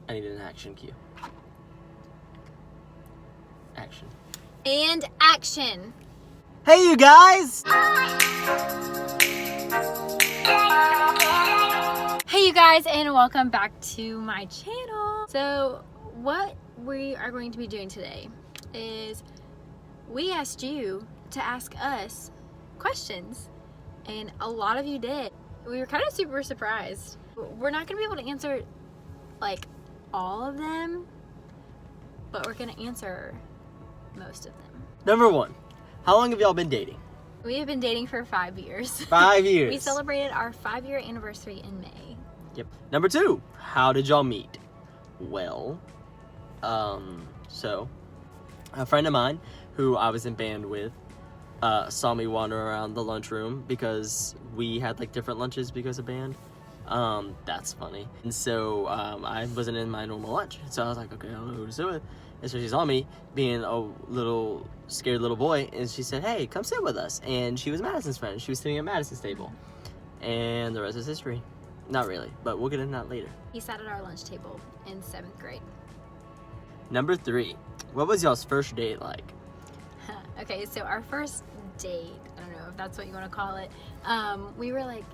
I need an action cue. Action. And action. Hey, you guys! Hey, you guys, and welcome back to my channel. So, what we are going to be doing today is we asked you to ask us questions, and a lot of you did. We were kind of super surprised. We're not going to be able to answer like all of them, but we're going to answer most of them. Number 1, how long have y'all been dating? We have been dating for 5 years. 5 years. We celebrated our 5-year anniversary in May. Yep. Number 2, how did y'all meet? Well, so a friend of mine who I was in band with saw me wander around the lunchroom because we had like different lunches because of band. That's funny. And so I wasn't in my normal lunch, so I was like, okay, I don't know who to sit with. And so she saw me being a little scared little boy, and she said, hey, come sit with us. And she was Madison's friend. She was sitting at Madison's table, and the rest is history. Not really, but we'll get into that later. He sat at our lunch table in 7th grade. Number 3, what was y'all's first date like? Okay, so our first date, I don't know if that's what you want to call it, we were like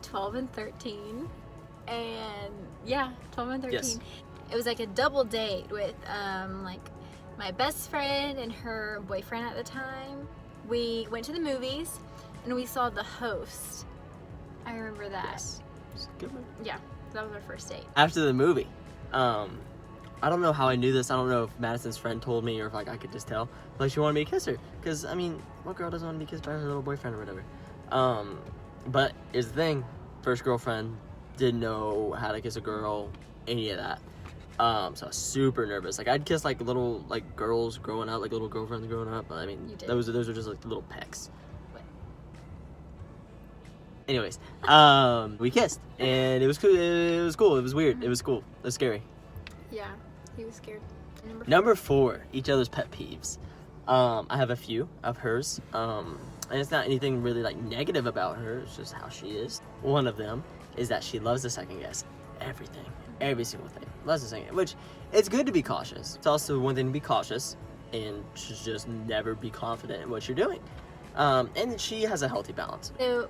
12 and 13, and yeah, 12 and 13. Yes. It was like a double date with like my best friend and her boyfriend at the time. We went to the movies and we saw The Host. I remember that. Yes. It's a good movie. Yeah, that was our first date. After the movie, I don't know how I knew this. I don't know if Madison's friend told me or if like I could just tell. Like she wanted me to kiss her, because I mean, what girl doesn't want to be kissed by her little boyfriend or whatever? But here's the thing: first girlfriend, didn't know how to kiss a girl, any of that. So I was super nervous. Like I'd kiss like little like girls growing up, like little girlfriends growing up. But I mean, those are just like little pecks. What? Anyways, we kissed, and it was cool. It was cool. It was weird. It was cool. It was scary. Yeah, he was scared. Number 4, each other's pet peeves. I have a few of hers. And it's not anything really like negative about her. It's just how she is. One of them is that she loves to second guess everything, every single thing. Loves to second, which it's good to be cautious. It's also one thing to be cautious and to just never be confident in what you're doing. And she has a healthy balance. So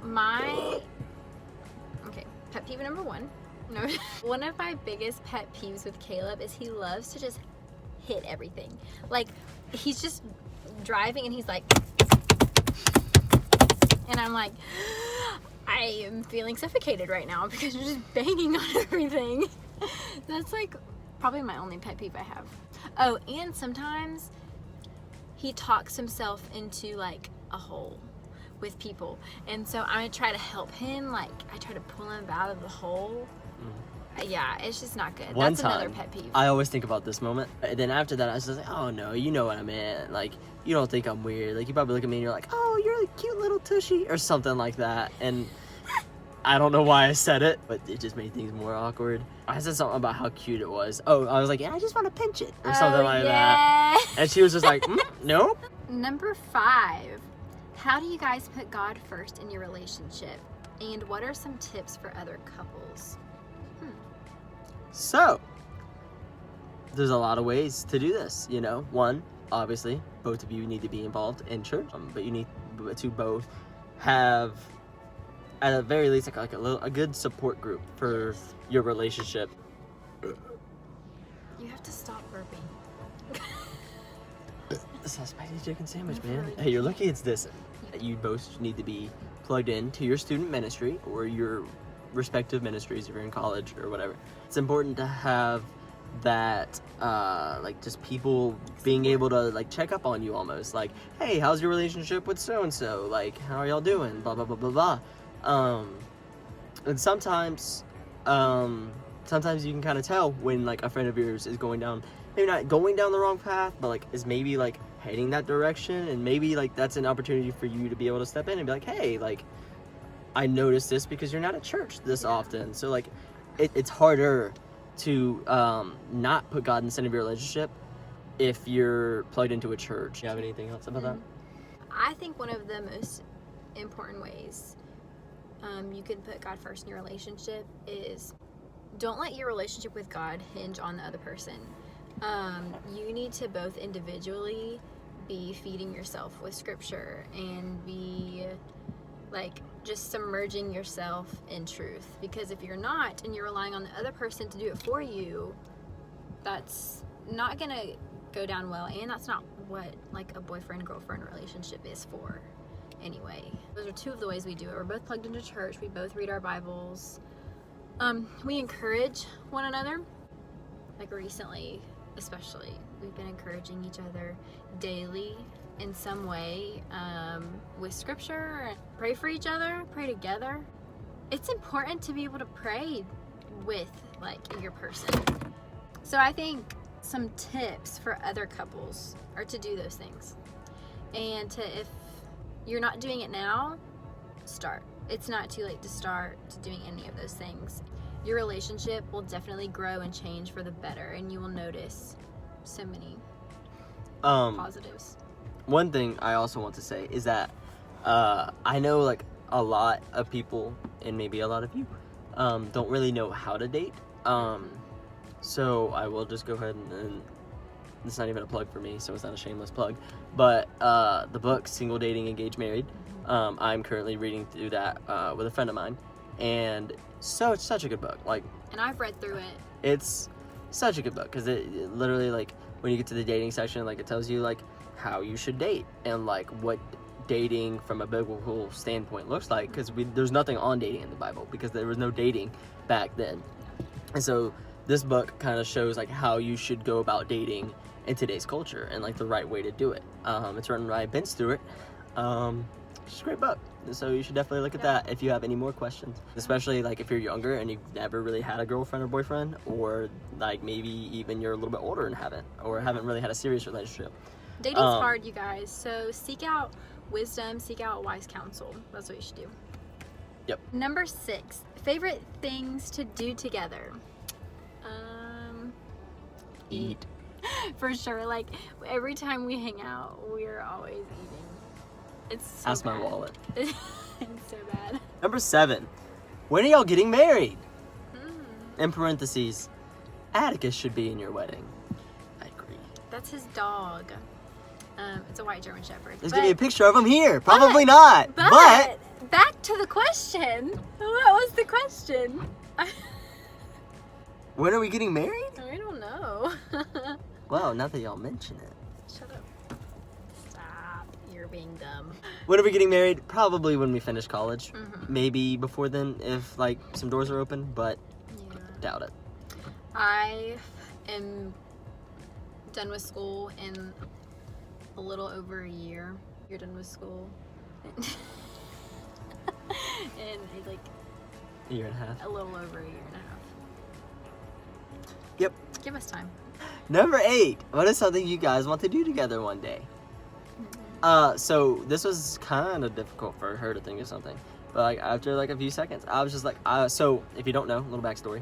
pet peeve number 1. No, one of my biggest pet peeves with Caleb is he loves to just hit everything. Like he's just driving and he's like, and I'm like, I am feeling suffocated right now because you're just banging on everything. That's like probably my only pet peeve I have. Oh, and sometimes he talks himself into like a hole with people, and so I try to help him. Like I try to pull him out of the hole. Yeah, it's just not good. One That's time, another pet peeve. I always think about this moment. And then after that, I was just like, oh no, you know what I meant. Like, you don't think I'm weird. Like, you probably look at me and you're like, oh, you're a cute little tushy or something like that. And I don't know why I said it, but it just made things more awkward. I said something about how cute it was. Oh, I was like, yeah, I just want to pinch it or something like that. And she was just like, nope. Number 5, how do you guys put God first in your relationship? And what are some tips for other couples? So, there's a lot of ways to do this, you know. One, obviously, both of you need to be involved in church, but you need to both have, at the very least, like a good support group for your relationship. You have to stop burping. It's a spicy chicken sandwich, man. Hey, you're lucky it's this. You both need to be plugged in to your student ministry or your respective ministries if you're in college or whatever. It's important to have that like just people being able to like check up on you almost, like, hey, how's your relationship with so and so, like how are y'all doing, blah blah blah blah blah. And sometimes you can kind of tell when like a friend of yours is going down, maybe not going down the wrong path, but like is maybe like heading that direction, and maybe like that's an opportunity for you to be able to step in and be like, hey, like I noticed this because you're not at church this often. So like it's harder to not put God in the center of your relationship if you're plugged into a church. You have anything else about that? I think one of the most important ways you can put God first in your relationship is don't let your relationship with God hinge on the other person. You need to both individually be feeding yourself with scripture and be like just submerging yourself in truth, because if you're not and you're relying on the other person to do it for you, that's not gonna go down well, and that's not what like a boyfriend-girlfriend relationship is for anyway. Those are two of the ways we do it. We're both plugged into church, we both read our Bibles, we encourage one another. Like recently especially, we've been encouraging each other daily in some way, with scripture. Pray for each other, pray together. It's important to be able to pray with like your person. So I think some tips for other couples are to do those things, and if you're not doing it now, start. It's not too late to start doing any of those things. Your relationship will definitely grow and change for the better, and you will notice so many positives. One thing I also want to say is that I know like a lot of people, and maybe a lot of you, don't really know how to date. So I will just go ahead and it's not even a plug for me, so it's not a shameless plug. But the book Single, Dating, Engaged, Married, I'm currently reading through that with a friend of mine, and so it's such a good book. Like, and I've read through it. It's such a good book because it literally, like, when you get to the dating section, like, it tells you like how you should date and like what dating from a biblical standpoint looks like, because there's nothing on dating in the Bible because there was no dating back then. And so this book kind of shows like how you should go about dating in today's culture and like the right way to do it. It's written by Ben Stewart. It's a great book, so you should definitely look at that if you have any more questions, especially like if you're younger and you've never really had a girlfriend or boyfriend, or like maybe even you're a little bit older and haven't really had a serious relationship. Dating's hard, you guys, so seek out wisdom, seek out wise counsel. That's what you should do. Yep. Number 6, favorite things to do together. Eat. For sure. Like every time we hang out, we're always eating. It's so Ask bad. my wallet. It's so bad. Number 7, when are y'all getting married? In parentheses, Atticus should be in your wedding. I agree. That's his dog. It's a white German Shepherd. Let's give you a picture of him here. Probably not. But back to the question. What was the question? when are we getting married? I don't know. Well, now that y'all mention it. Shut up. Stop. You're being dumb. When are we getting married? Probably when we finish college. Mm-hmm. Maybe before then if like some doors are open, but Yeah. doubt it. I am done with school in a little over a year. You're done with school in like A year and a half. a little over a year and a half. Yep. Give us time. Number 8, what is something you guys want to do together one day? So this was kind of difficult for her to think of something, but like after like a few seconds, I was just like, so if you don't know, a little backstory.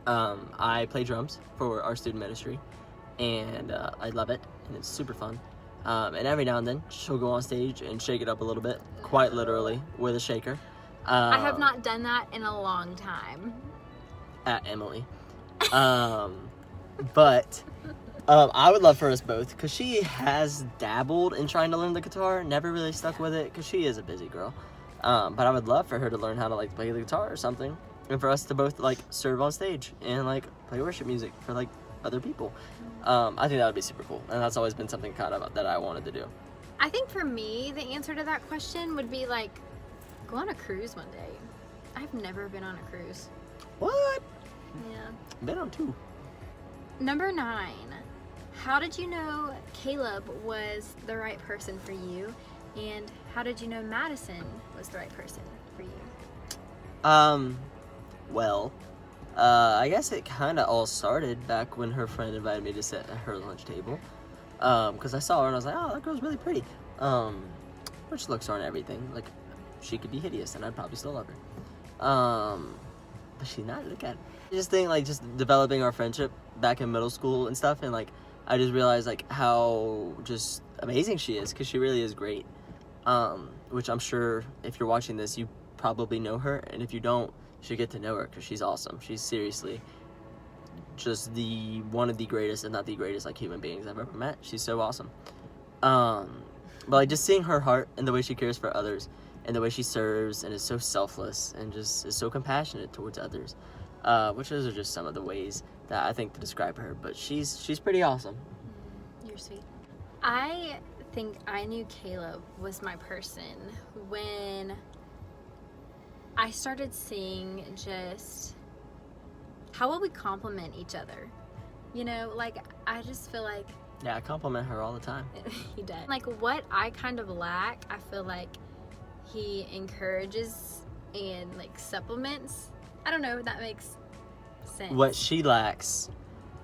I play drums for our student ministry, and I love it, and it's super fun. And every now and then, she'll go on stage and shake it up a little bit, quite literally, with a shaker. I have not done that in a long time. At Emily. But I would love for us both, because she has dabbled in trying to learn the guitar, never really stuck with it, because she is a busy girl. But I would love for her to learn how to like play the guitar or something, and for us to both like serve on stage and like play worship music for like other people. I think that would be super cool, and that's always been something kind of that I wanted to do. I think for me, the answer to that question would be like, go on a cruise one day. I've never been on a cruise. What? Yeah. Been on 2. Number 9. How did you know Caleb was the right person for you? And how did you know Madison was the right person for you? Well, I guess it kind of all started back when her friend invited me to sit at her lunch table. Because I saw her and I was like, oh, that girl's really pretty. Which looks aren't everything. Like, she could be hideous and I'd probably still love her. But she's not. Look at it. I just think, like, just developing our friendship back in middle school and stuff, and, like, I just realized, like, how just amazing she is, because she really is great. Which I'm sure if you're watching this, you probably know her, and if you don't, should get to know her because she's awesome. She's seriously just one of the greatest, and not the greatest, like, human beings I've ever met. She's so awesome. But like just seeing her heart and the way she cares for others and the way she serves and is so selfless and just is so compassionate towards others, which those are just some of the ways that I think to describe her. But she's pretty awesome. You're sweet. I think I knew Caleb was my person when I started seeing just how well we complement each other. You know, like, I just feel like... Yeah, I compliment her all the time. He does. Like, what I kind of lack, I feel like he encourages and, like, supplements. I don't know if that makes sense. What she lacks,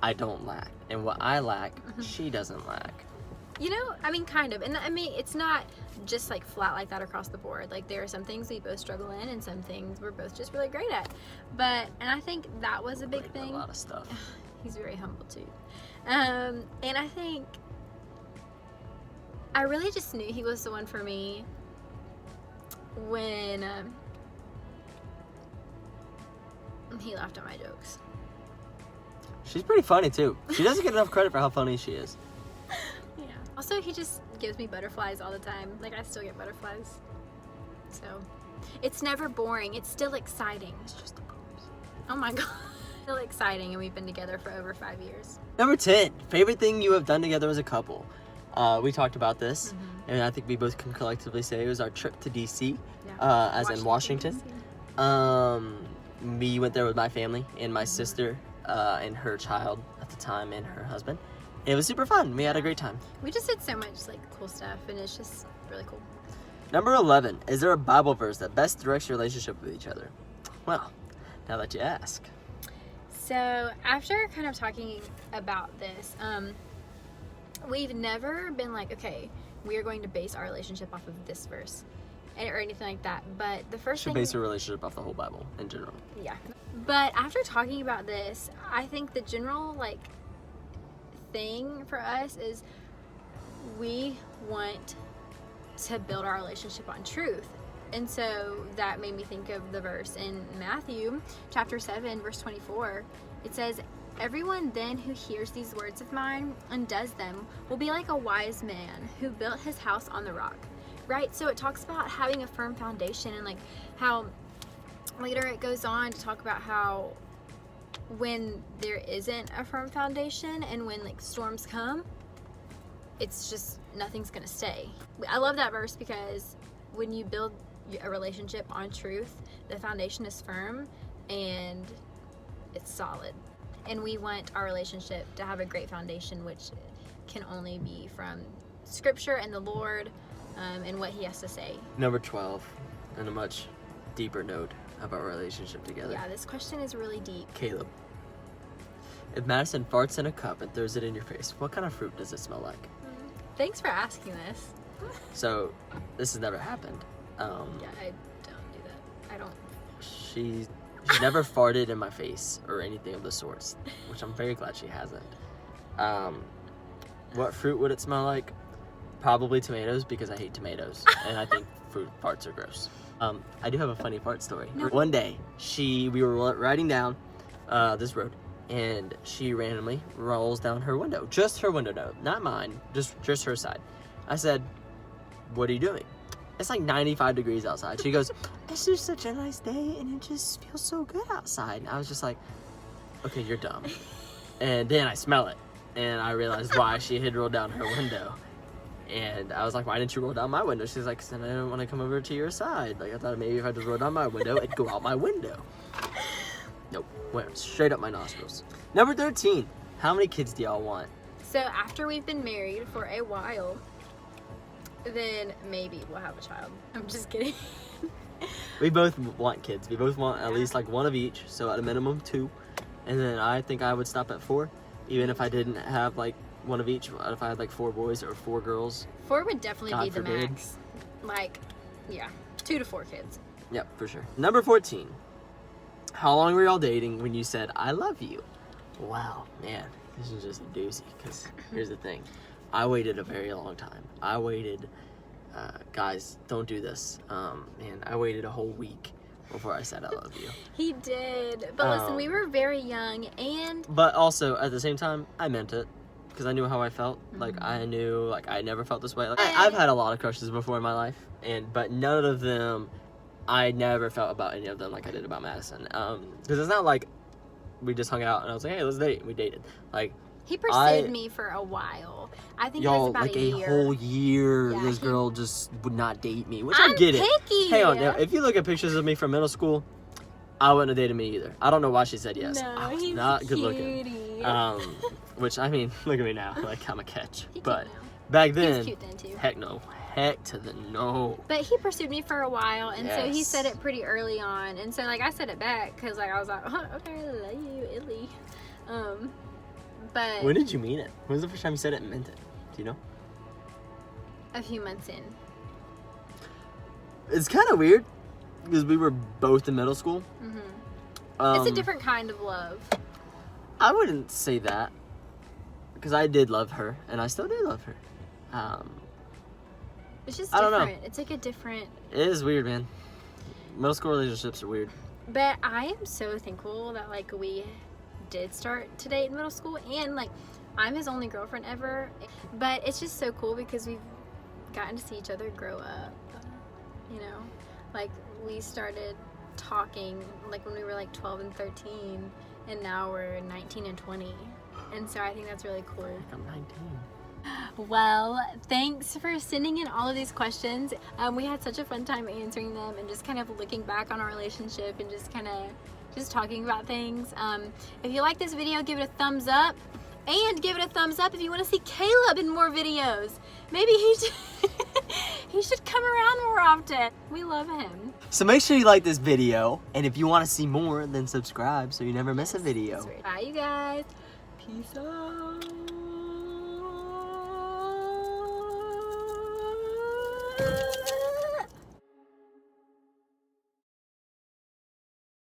I don't lack. And what I lack, she doesn't lack. You know, I mean, kind of. And I mean, it's not just like flat like that across the board. Like, there are some things we both struggle in and some things we're both just really great at. And I think that was a big thing. A lot of stuff. He's very humble too. And I think I really just knew he was the one for me when he laughed at my jokes. She's pretty funny too. She doesn't get enough credit for how funny she is. Yeah. Also, he just gives me butterflies all the time. Like, I still get butterflies. So, it's never boring. It's still exciting. It's just a bonus. Oh my god. Still exciting, and we've been together for over 5 years. Number 10, favorite thing you have done together as a couple. We talked about this, and I think we both can collectively say it was our trip to DC, as in Washington. We went there with my family and my sister and her child at the time and her husband. It was super fun. We had a great time. We just did so much like cool stuff, and it's just really cool. Number 11, is there a Bible verse that best directs your relationship with each other? Well, now that you ask. So after kind of talking about this, we've never been like, okay, we are going to base our relationship off of this verse or anything like that. But the first thing, base your relationship off the whole Bible in general. Yeah. But after talking about this, I think the general like thing for us is we want to build our relationship on truth. And so that made me think of the verse in Matthew chapter 7 verse 24. It says, "Everyone then who hears these words of mine and does them will be like a wise man who built his house on the rock." Right? So it talks about having a firm foundation, and like how later it goes on to talk about how when there isn't a firm foundation and when like storms come, it's just nothing's gonna stay. I love that verse because when you build a relationship on truth, the foundation is firm and it's solid. And we want our relationship to have a great foundation, which can only be from scripture and the Lord, and what he has to say. Number 12, and a much deeper note of our relationship together. Yeah, this question is really deep. Caleb, if Madison farts in a cup and throws it in your face, what kind of fruit does it smell like? Thanks for asking this. So, this has never happened. Yeah, I don't do that. I don't. She's never farted in my face or anything of the sorts, which I'm very glad she hasn't. What fruit would it smell like? Probably tomatoes, because I hate tomatoes, and I think fruit farts are gross. I do have a funny fart story. No. One day, we were riding down this road, and she randomly rolls down her window. Just her window, no, not mine, just her side. I said, "What are you doing?" It's like 95 degrees outside. She goes, "It's just such a nice day, and it just feels so good outside." And I was just like, "Okay, you're dumb." And then I smell it, and I realized why she had rolled down her window. And I was like, "Why didn't you roll down my window?" She's like, "Then I didn't want to come over to your side. Like, I thought maybe if I just rolled down my window, it'd go out my window." Nope, went straight up my nostrils. Number 13, how many kids do y'all want? So after we've been married for a while, then maybe we'll have a child. I'm just kidding. We both want kids. We both want at least like one of each, so at a minimum 2. And then I think I would stop at 4, even if I didn't have like one of each. If I had like 4 boys or 4 girls. 4 would definitely God be the forbid. max. Like, yeah, 2 to 4 kids. Yep, for sure. Number 14, how long were y'all dating when you said "I love you"? Wow, man, this is just a doozy, because here's the thing. I waited a very long time. I waited, guys, don't do this. Man, I waited a whole week before I said I love you. He did. But listen, we were very young, and... But also, at the same time, I meant it. Because I knew how I felt. Like, I knew, like, I never felt this way. Like, I've had a lot of crushes before in my life. But none of them, I never felt about any of them like I did about Madison. Because it's not like we just hung out and I was like, hey, let's date. We dated. Like, he pursued me for a while. I think it was about like a year. whole year, Yeah, this girl just would not date me. Which I'm I get it. picky. Hang on, now, if you look at pictures of me from middle school, I wouldn't have dated me either. I don't know why she said yes. No, I was he's not good cutie. looking. Which, I mean, look at me now. Like, I'm a catch. He But cute now. back then, He was cute then too. heck no. Heck to the no. But he pursued me for a while, and so he Yes. said it pretty early on, and so like I said it back because like I was like, oh, okay, I love you, Illy. But When did you mean it? When was the first time you said it and meant it? Do you know? a few months in. It's kind of weird because we were both in middle school. It's a different kind of love. I wouldn't say that because I did love her and I still do love her. It's just I don't know. different. It's like a different. It is weird, man. Middle school relationships are weird. But I am so thankful that like we did start to date in middle school, and like I'm his only girlfriend ever. But it's just so cool because we've gotten to see each other grow up. You know, like we started talking like when we were like 12 and 13, and now we're 19 and 20, and so I think that's really cool. I'm 19. Well, thanks for sending in all of these questions. We had such a fun time answering them and just kind of looking back on our relationship and just kind of just talking about things. If you like this video, give it a thumbs up, and give it a thumbs up if you want to see Caleb in more videos. Maybe he should come around more often. We love him. So make sure you like this video, and if you want to see more, then subscribe so you never miss a video. Bye, you guys. Peace out.